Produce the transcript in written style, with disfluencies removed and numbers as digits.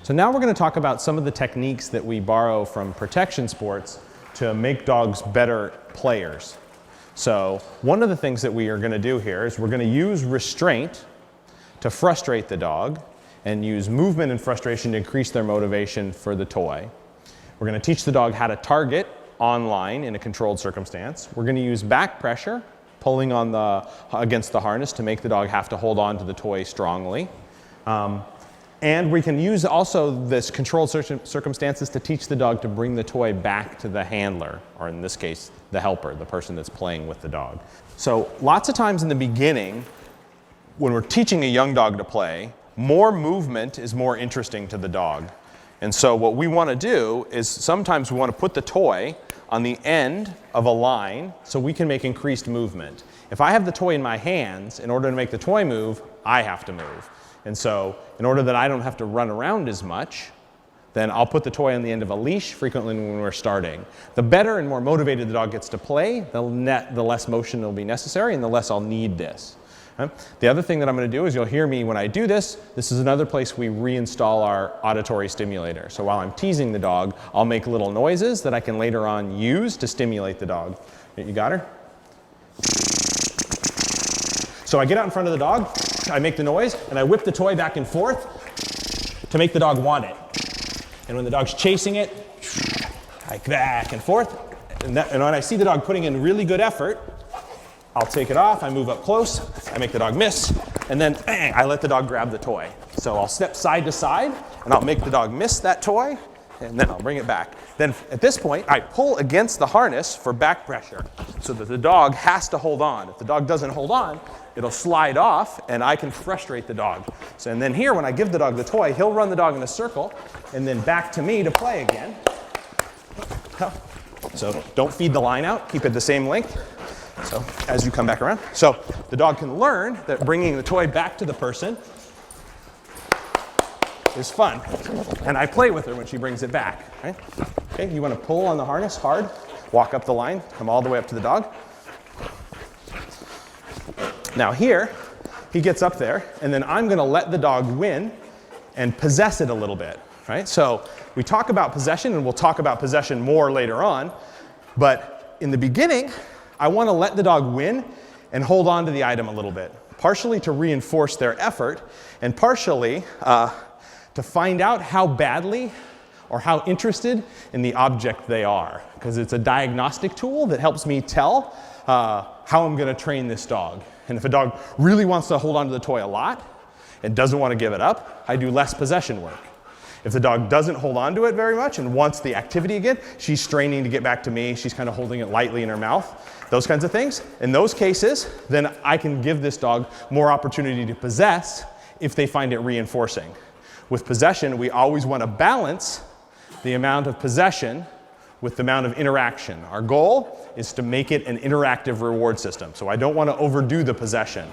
So now we're going to talk about some of the techniques that we borrow from protection sports to make dogs better players. So one of the things that we are going to do here is we're going to use restraint to frustrate the dog and use movement and frustration to increase their motivation for the toy. We're going to teach the dog how to target online in a controlled circumstance. We're going to use back pressure, pulling on against the harness to make the dog have to hold on to the toy strongly. And we can use also this controlled circumstances to teach the dog to bring the toy back to the handler, or in this case, the helper, the person that's playing with the dog. So lots of times in the beginning, when we're teaching a young dog to play, more movement is more interesting to the dog. And so what we want to do is sometimes we want to put the toy on the end of a line so we can make increased movement. If I have the toy in my hands, in order to make the toy move, I have to move. And so in order that I don't have to run around as much, then I'll put the toy on the end of a leash frequently when we're starting. The better and more motivated the dog gets to play, the less motion will be necessary and the less I'll need this. The other thing that I'm going to do is you'll hear me when I do this. This is another place we reinstall our auditory stimulator. So while I'm teasing the dog, I'll make little noises that I can later on use to stimulate the dog. You got her? So I get out in front of the dog, I make the noise, and I whip the toy back and forth to make the dog want it. And when the dog's chasing it, I back and forth. And when I see the dog putting in really good effort, I'll take it off, I move up close, I make the dog miss, and then bang, I let the dog grab the toy. So I'll step side to side, and I'll make the dog miss that toy, and then I'll bring it back. Then at this point, I pull against the harness for back pressure so that the dog has to hold on. If the dog doesn't hold on, it'll slide off, and I can frustrate the dog. So, and then here, when I give the dog the toy, he'll run the dog in a circle, and then back to me to play again. So don't feed the line out, keep it the same length. So as you come back around. So the dog can learn that bringing the toy back to the person is fun. And I play with her when she brings it back. Right? Okay, you want to pull on the harness hard, walk up the line, come all the way up to the dog. Now here, he gets up there, and then I'm going to let the dog win and possess it a little bit. Right? So we talk about possession, and we'll talk about possession more later on. But in the beginning, I want to let the dog win and hold on to the item a little bit, partially to reinforce their effort, and partially to find out how badly or how interested in the object they are, because it's a diagnostic tool that helps me tell how I'm going to train this dog. And if a dog really wants to hold on to the toy a lot and doesn't want to give it up, I do less possession work. If the dog doesn't hold on to it very much and wants the activity again, she's straining to get back to me, she's kind of holding it lightly in her mouth, those kinds of things. In those cases, then I can give this dog more opportunity to possess if they find it reinforcing. With possession, we always want to balance the amount of possession with the amount of interaction. Our goal is to make it an interactive reward system, so I don't want to overdo the possession.